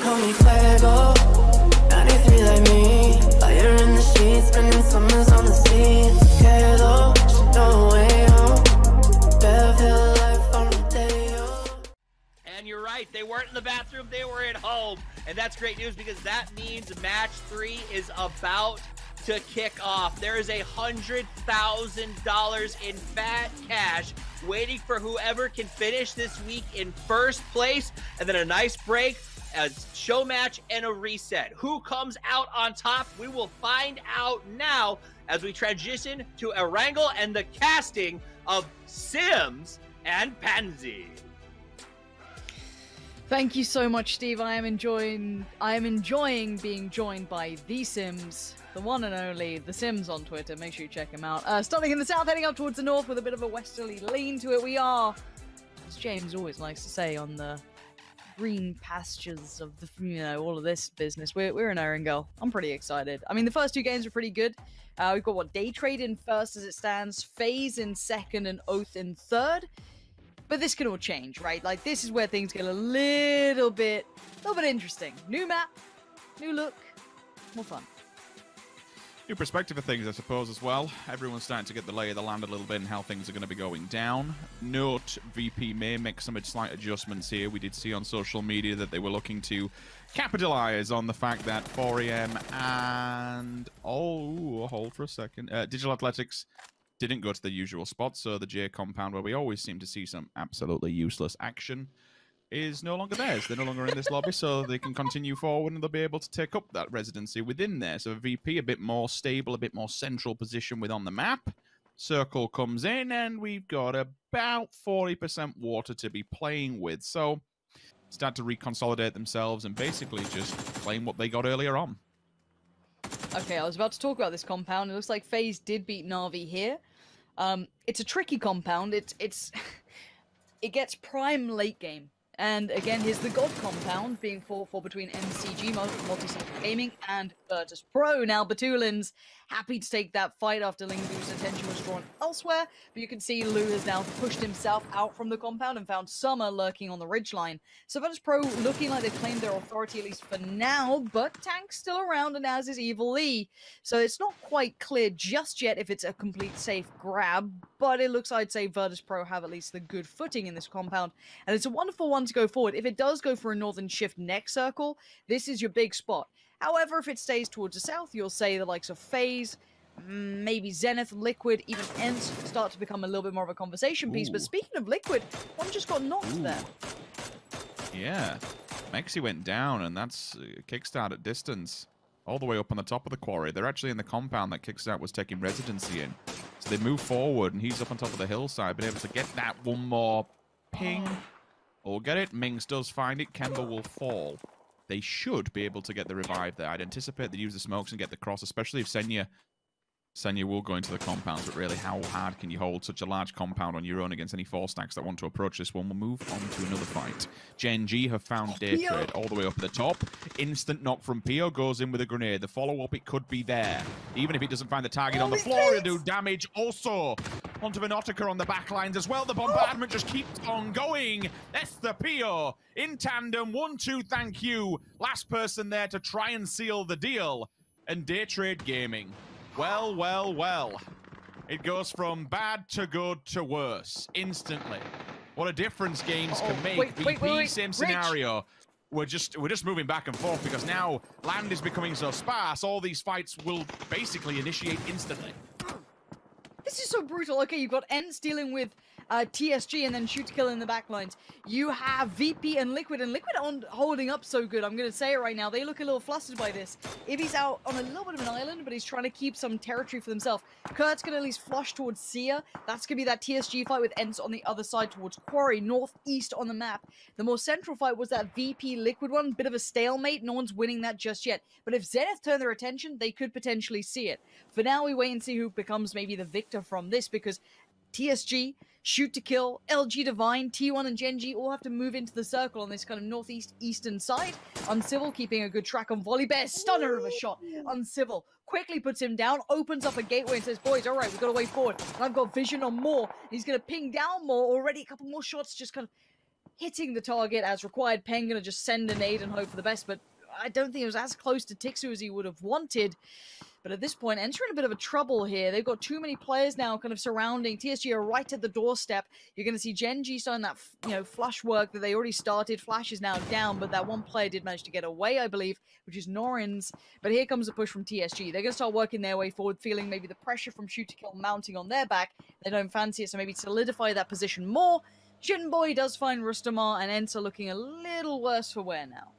call me Fuego. 93 like me. Fire in the sheets, spending summers on the seas. Quedo, no way home. Better life on the day. And you're right, they weren't in the bathroom, they were at home. And that's great news because that means match 3 is about to kick off. There is $100,000 in fat cash waiting for whoever can finish this week in first place. And then a nice break, a show match, and a reset. Who comes out on top? We will find out now as we transition to Erangel and the casting of Sims and Pansy. Thank you so much, Steve. I am enjoying being joined by The Sims, the one and only The Sims on Twitter. Make sure you check him out. Starting in the south, heading up towards the north with a bit of a westerly lean to it. We are, as James always likes to say, on the green pastures of the, all of this business. We're in Erangel. I'm pretty excited. I mean, the first 2 games are pretty good. We've got Day Trade in first as it stands, Faze in second, and Oath in third. But this can all change, right? Like, this is where things get a little bit interesting. New map, new look, more fun. New perspective of things, I suppose, as well. Everyone's starting to get the lay of the land a little bit and how things are going to be going down. Note, VP may make some slight adjustments here. We did see on social media that they were looking to capitalize on the fact that 4am and... Oh, hold for a second. Digital Athletics didn't go to the usual spot, so the J compound, where we always seem to see some absolutely useless action, is no longer theirs. They're no longer in this lobby, so they can continue forward and they'll be able to take up that residency within there. So VP, a bit more stable, a bit more central position with on the map. Circle comes in, and we've got about 40% water to be playing with. So start to reconsolidate themselves and basically just claim what they got earlier on. Okay, I was about to talk about this compound. It looks like FaZe did beat Navi here. It's a tricky compound. It gets prime late game. And again, here's the God compound being fought for between MCG, Multi-Central Gaming, and Virtus.pro. Now, Batulin's happy to take that fight after Lingu's attention was drawn elsewhere, but you can see Lou has now pushed himself out from the compound and found Summer lurking on the ridgeline. So Virtus.pro looking like they've claimed their authority, at least for now, but Tank's still around, and as is Evil Lee. So it's not quite clear just yet if it's a complete safe grab, but it looks, I'd say, Virtus.pro have at least the good footing in this compound, and it's a wonderful one to go forward. If it does go for a northern shift next circle, this is your big spot. However, if it stays towards the south, you'll say the likes of Faze, maybe Zenith, Liquid, even Ents start to become a little bit more of a conversation piece. But speaking of Liquid, one just got knocked there. Yeah, Mexi went down, and that's Kickstart at distance, all the way up on the top of the quarry. They're actually in the compound that Kickstart was taking residency in. So they move forward, and he's up on top of the hillside, been able to get that one more ping. Or get it. Mings does find it. Kemba will fall. They should be able to get the revive there. I'd anticipate they'd use the smokes and get the cross, especially if Senya will go into the compounds, but really, how hard can you hold such a large compound on your own against any 4 stacks that want to approach this one? We'll move on to another fight. Gen G have found Day Trade all the way up at the top. Instant knock from Pio, goes in with a grenade. The follow-up, it could be there. Even if he doesn't find the target on the floor, he'll do damage. Also, onto Venotica on the back lines as well. The bombardment just keeps on going. That's the Pio in tandem. 1-2, thank you. Last person there to try and seal the deal. And Day Trade Gaming. Well, well, well. It goes from bad to good to worse instantly. What a difference games can make. VP, same scenario. We're just moving back and forth because now land is becoming so sparse. All these fights will basically initiate instantly. This is so brutal. Okay, you've got Ents dealing with TSG and then shoot to kill in the backlines. You have VP and Liquid aren't holding up so good. I'm going to say it right now. They look a little flustered by this. If he's out on a little bit of an island, but he's trying to keep some territory for himself. Kurt's going to at least flush towards Sia. That's going to be that TSG fight with Ents on the other side towards Quarry, northeast on the map. The more central fight was that VP Liquid one. Bit of a stalemate. No one's winning that just yet. But if Zenith turn their attention, they could potentially see it. For now, we wait and see who becomes maybe the victor from this, because TSG, Shoot to Kill, LG Divine, T1 and Gen G all have to move into the circle on this kind of northeast eastern side. Uncivil keeping a good track on Volley Bear, stunner of a shot. Uncivil quickly puts him down, opens up a gateway and says, boys, all right, we've got to way forward. And I've got vision on more. He's going to ping down more already. A couple more shots just kind of hitting the target as required. Peng gonna just send a nade and hope for the best, but I don't think it was as close to Tixu as he would have wanted. But at this point, entering a bit of a trouble here. They've got too many players now kind of surrounding. TSG are right at the doorstep. You're going to see Gen G starting that, flush work that they already started. Flash is now down, but that one player did manage to get away, I believe, which is Norins. But here comes a push from TSG. They're going to start working their way forward, feeling maybe the pressure from shoot to kill mounting on their back. They don't fancy it, so maybe solidify that position more. Shinboy does find Rustamar, and Enter looking a little worse for wear now.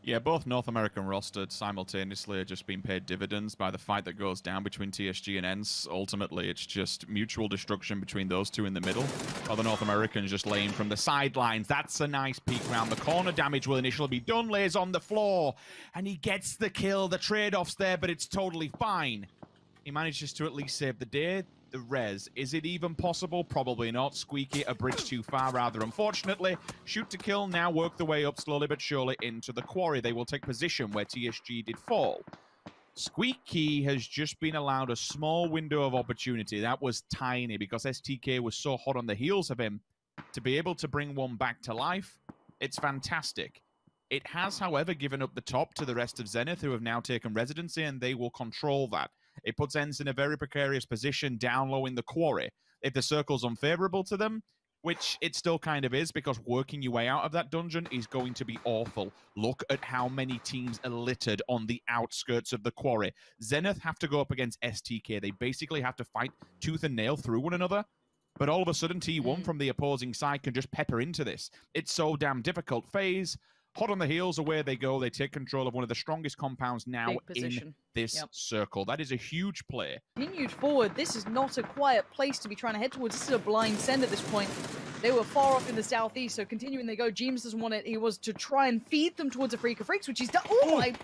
Yeah, both North American rostered simultaneously are just being paid dividends by the fight that goes down between TSG and ENCE. Ultimately, it's just mutual destruction between those two in the middle. While the North Americans just laying from the sidelines. That's a nice peek round the corner. Damage will initially be done. Lays on the floor. And he gets the kill. The trade-off's there, but it's totally fine. He manages to at least save the day. The res. Is it even possible? Probably not. Squeaky, a bridge too far, rather unfortunately. Shoot to kill, now work the way up slowly but surely into the quarry. They will take position where TSG did fall. Squeaky has just been allowed a small window of opportunity. That was tiny because STK was so hot on the heels of him. To be able to bring one back to life, it's fantastic. It has, however, given up the top to the rest of Zenith, who have now taken residency, and they will control that. It puts ENCE in a very precarious position down low in the quarry. If the circle's unfavorable to them, which it still kind of is, because working your way out of that dungeon is going to be awful. Look at how many teams are littered on the outskirts of the quarry. Zenith have to go up against STK. They basically have to fight tooth and nail through one another. But all of a sudden, T1 from the opposing side can just pepper into this. It's so damn difficult. Faze, hot on the heels, away they go. They take control of one of the strongest compounds now in this circle. That is a huge play. Continued forward. This is not a quiet place to be trying to head towards. This is a blind send at this point. They were far off in the southeast, so continuing they go. James doesn't want it. He was to try and feed them towards a Freak of Freaks, which he's done. Oh my!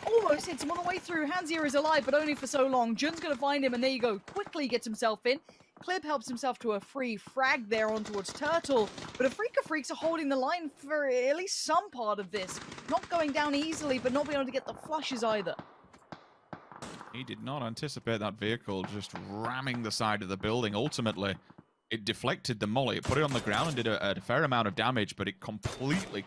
Almost hits him on the way through. Hansier is alive, but only for so long. Jun's going to find him, and there you go. Quickly gets himself in. Clib helps himself to a free frag there on towards Turtle, but a Freak of Freaks are holding the line for at least some part of this. Not going down easily, but not being able to get the flushes either. He did not anticipate that vehicle just ramming the side of the building. Ultimately, it deflected the molly. It put it on the ground and did a fair amount of damage, but it completely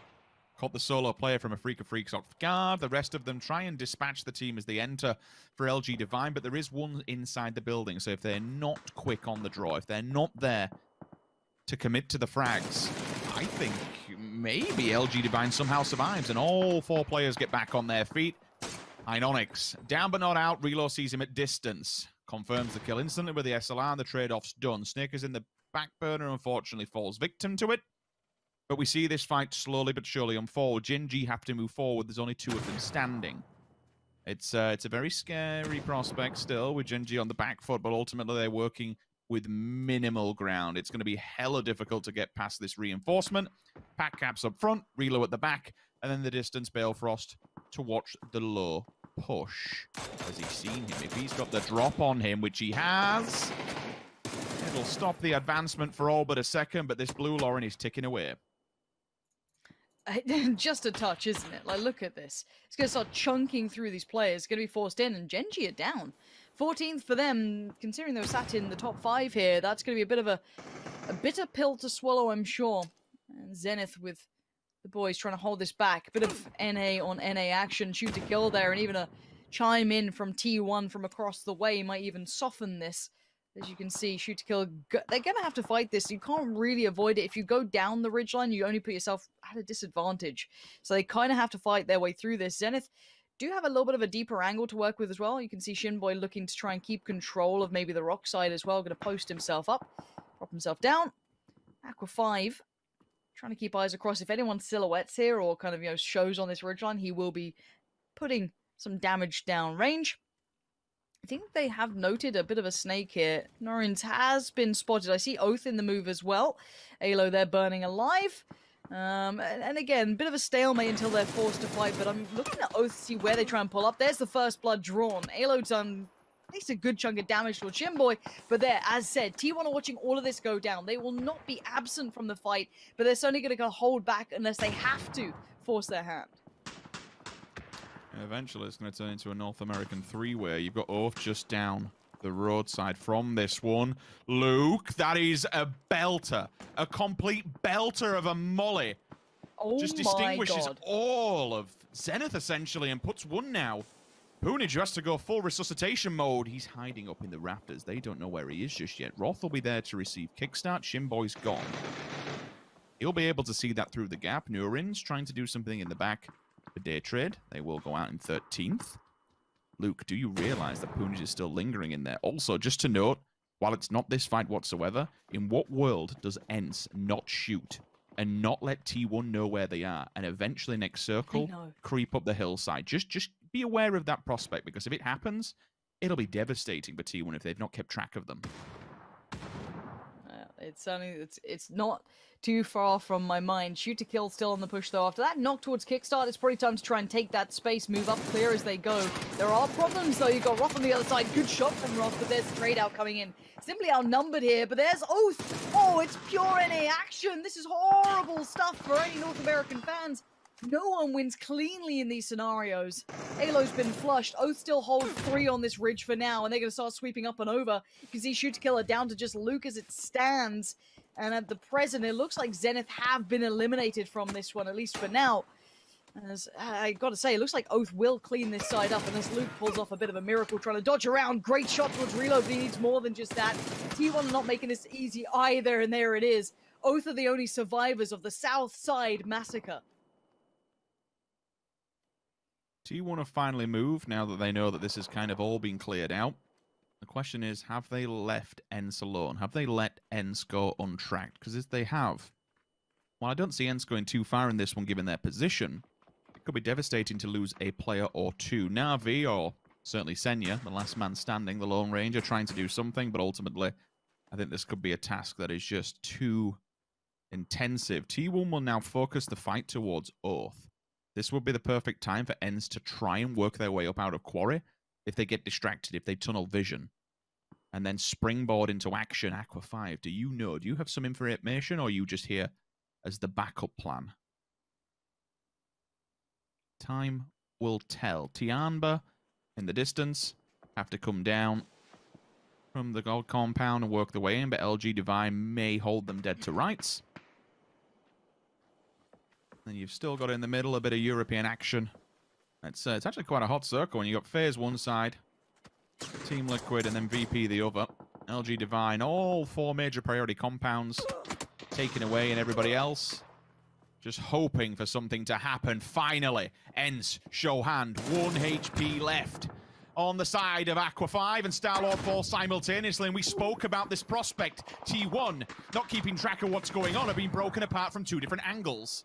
caught the solo player from a Freak of Freaks off guard. The rest of them try and dispatch the team as they enter for LG Divine, but there is one inside the building. So if they're not quick on the draw, if they're not there to commit to the frags, I think maybe LG Divine somehow survives and all four players get back on their feet. Ionix, down but not out. Relo sees him at distance. Confirms the kill instantly with the SLR and the trade-off's done. Snake is in the back burner, unfortunately falls victim to it. But we see this fight slowly but surely unfold. Gen G have to move forward. There's only two of them standing. It's a very scary prospect still with Gen G on the back foot, but ultimately they're working with minimal ground. It's going to be hella difficult to get past this reinforcement. Pack caps up front, Relo at the back, and then the distance Balefrost to watch the low push. Has he seen him? If he's got the drop on him, which he has, it'll stop the advancement for all but a second, but this blue Lauren is ticking away. Just a touch, isn't it? Like, look at this. It's going to start chunking through these players. It's going to be forced in, and Genji are down. 14th for them, considering they were sat in the top 5 here. That's going to be a bit of a bitter pill to swallow, I'm sure. And Zenith with the boys trying to hold this back. A bit of NA on NA action, shoot to kill there, and even a chime in from T1 from across the way might even soften this. As you can see, shoot to kill, they're going to have to fight this. You can't really avoid it. If you go down the ridgeline, you only put yourself at a disadvantage. So they kind of have to fight their way through this. Zenith do have a little bit of a deeper angle to work with as well. You can see Shinboy looking to try and keep control of maybe the rock side as well. Going to post himself up, prop himself down. Aqua 5, trying to keep eyes across. If anyone silhouettes here or kind of, shows on this ridgeline, he will be putting some damage down range. I think they have noted a bit of a snake here. Norins has been spotted. I see Oath in the move as well. Alo there burning alive. And again, bit of a stalemate until they're forced to fight, but I'm looking at Oath to see where they try and pull up. There's the first blood drawn. Alo done at least a good chunk of damage to Shinboy, but there, as said, T1 are watching all of this go down. They will not be absent from the fight, but they're certainly going to go hold back unless they have to force their hand. Eventually, it's going to turn into a North American three-way. You've got Oath just down the roadside from this one. Luke, that is a belter. A complete belter of a molly. Oh Just my distinguishes god. all of Zenith, essentially, and puts one now. Poonage has to go full resuscitation mode. He's hiding up in the rafters. They don't know where he is just yet. Roth will be there to receive kickstart. Shimboy's gone. He'll be able to see that through the gap. Nurin's trying to do something in the back for day trade. They will go out in 13th. Luke, do you realize that Poonage is still lingering in there? Also, just to note, while it's not this fight whatsoever, in what world does ENCE not shoot and not let T1 know where they are, and eventually next circle creep up the hillside? Just be aware of that prospect, because if it happens, it'll be devastating for T1 if they've not kept track of them. It's certainly it's not too far from my mind. Shoot to kill still on the push though. After that knock towards kickstart, it's probably time to try and take that space, move up clear as they go. There are problems though. You've got Roth on the other side. Good shot from Roth, but there's the trade out coming in. Simply outnumbered here, but there's Oath. Oh, it's pure NA action. This is horrible stuff for any North American fans. No one wins cleanly in these scenarios. Halo's been flushed. Oath still holds 3 on this ridge for now, and they're going to start sweeping up and over. You can see Shoot to Killer down to just Luke as it stands. And at the present, it looks like Zenith have been eliminated from this one, at least for now. As I got to say, it looks like Oath will clean this side up, and as Luke pulls off a bit of a miracle trying to dodge around. Great shot towards reload, but he needs more than just that. T1 not making this easy either, and there it is. Oath are the only survivors of the South Side massacre. T1 have finally moved now that they know that this has kind of all been cleared out. The question is, have they left ENCE alone? Have they let ENCE go untracked? Because if they have, well, I don't see ENCE going too far in this one given their position. It could be devastating to lose a player or two. Navi, or certainly Senya, the last man standing, the Lone Ranger, trying to do something, but ultimately, I think this could be a task that is just too intensive. T1 will now focus the fight towards Oath. This would be the perfect time for ENCE to try and work their way up out of Quarry if they get distracted, if they tunnel vision. And then springboard into action. Aqua 5, do you have some information, or are you just here as the backup plan? Time will tell. Tianba in the distance have to come down from the gold compound and work their way in, but LG Divine may hold them dead to rights. Then you've still got in the middle a bit of European action. It's actually quite a hot circle when you've got Faze one side, Team Liquid, and then VP the other. LG Divine, all 4 major priority compounds taken away, and everybody else just hoping for something to happen. Finally, ENCE show hand, 1 HP left on the side of Aqua 5, and Starlord falls simultaneously, and we spoke about this prospect. T1, not keeping track of what's going on, are being broken apart from 2 different angles.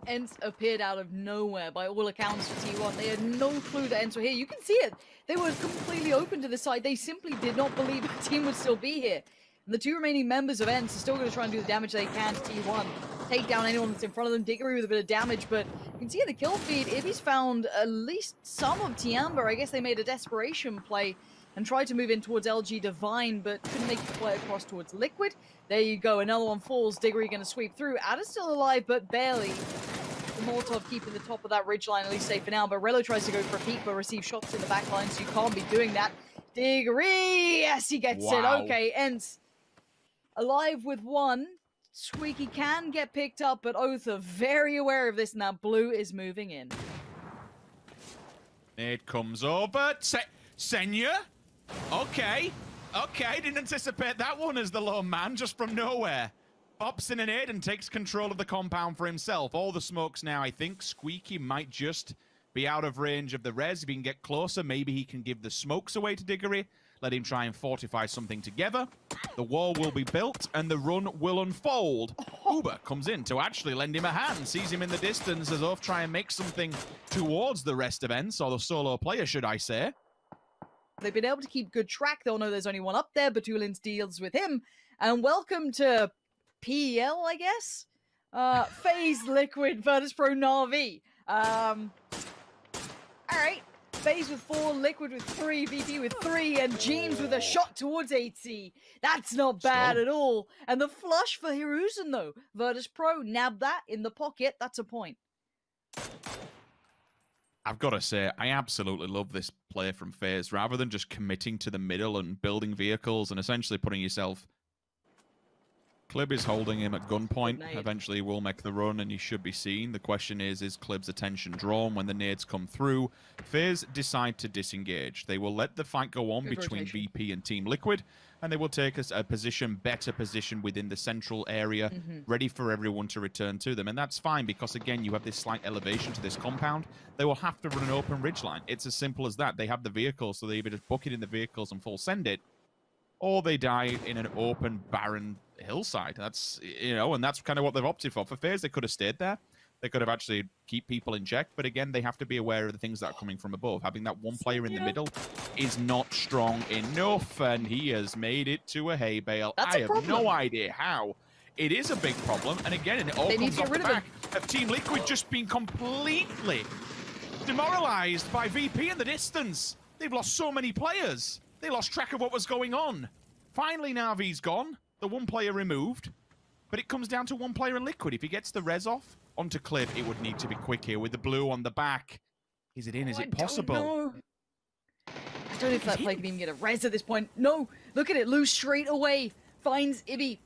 ENCE appeared out of nowhere by all accounts for T1. They had no clue that ENCE were here. You can see it. They were completely open to the side. They simply did not believe the team would still be here. And the 2 remaining members of ENCE are still going to try and do the damage they can to T1. Take down anyone that's in front of them. Diggory with a bit of damage, but you can see in the kill feed, Ibby's found at least some of Tiamba. I guess they made a desperation play and tried to move in towards LG Divine, but couldn't make the play across towards Liquid. There you go, another one falls. Diggory going to sweep through. Ada's still alive, but barely. The Molotov keeping the top of that ridgeline at least safe for now, but Rello tries to go for a peek, but receives shots in the back line, so you can't be doing that. Diggory! Yes, he gets it. Okay, ENCE alive with 1. Squeaky can get picked up, but Oath are very aware of this, and that blue is moving in. It comes over. Senya? Okay, didn't anticipate that one as the lone man, just from nowhere. Pops in an aid and takes control of the compound for himself. All the smokes now, I think. Squeaky might just be out of range of the res. If he can get closer, maybe he can give the smokes away to Diggory. Let him try and fortify something together. The wall will be built, and the run will unfold. Uber comes in to actually lend him a hand. Sees him in the distance as Oath try and make something towards the rest of ENCE, or the solo player, should I say. They've been able to keep good track. They'll know there's only one up there. Batulins deals with him. And welcome to PL, I guess? Faze, Liquid, Virtus Pro, Navi. Alright. Faze with 4, Liquid with 3, VP with 3, and James with a shot towards 8C. That's not bad at all. And the flush for Hiruzen, though. Virtus Pro, nab that in the pocket. That's a point. I've got to say, I absolutely love this play from Faze. Rather than just committing to the middle and building vehicles and essentially putting yourself... Klib is holding him at gunpoint. Eventually he will make the run and he should be seen. The question is Klib's attention drawn when the nades come through? Faze decide to disengage. They will let the fight go on between VP and Team Liquid, and they will take us a better position within the central area, ready for everyone to return to them. And that's fine because, again, you have this slight elevation to this compound. They will have to run an open ridgeline. It's as simple as that. They have the vehicles, so they either just book it in the vehicles and full send it, or they die in an open, barren hillside. That's, you know, and that's kind of what they've opted for. For Faze, they could have stayed there. They could have actually keep people in check. But again, they have to be aware of the things that are coming from above. Having that one player in the middle is not strong enough, and he has made it to a hay bale. I have no idea how. It is a big problem, and again, it all comes off the back of Team Liquid just being completely demoralized by VP in the distance. They've lost so many players. They lost track of what was going on. Finally, Navi's gone. The one player removed. But it comes down to one player in Liquid. If he gets the res off onto Klib, it would need to be quick here with the blue on the back. Is it in? Is it possible? I don't know if that play can even get a res at this point. No, look at it. Lose straight away. Finds Ibby.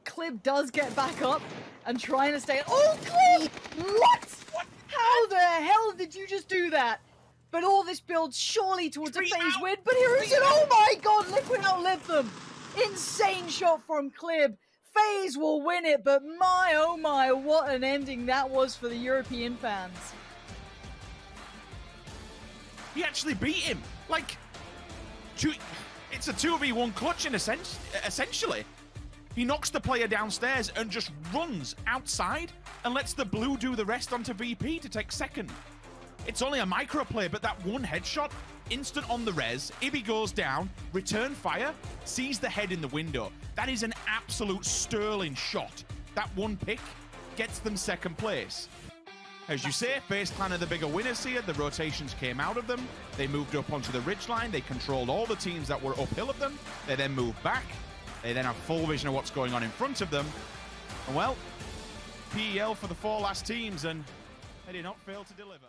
Klib does get back up and trying to stay. Oh, Klib! What? How the hell did you just do that? But all this builds surely towards a Faze win. But here is it. Oh my god, Liquid outlived them. Insane shot from Klib. Faze will win it, but my oh my, what an ending that was for the European fans. He actually beat him. Like, it's a 2v1 clutch in essentially. He knocks the player downstairs and just runs outside and lets the blue do the rest onto VP to take second. It's only a micro play, but that one headshot, instant on the res, Ibby goes down, return fire, sees the head in the window. That is an absolute sterling shot. That one pick gets them second place. As you say, Faze Clan are the bigger winners here. The rotations came out of them. They moved up onto the ridgeline. They controlled all the teams that were uphill of them. They then moved back. They then have full vision of what's going on in front of them. And well, PEL for the 4 last teams, and they did not fail to deliver.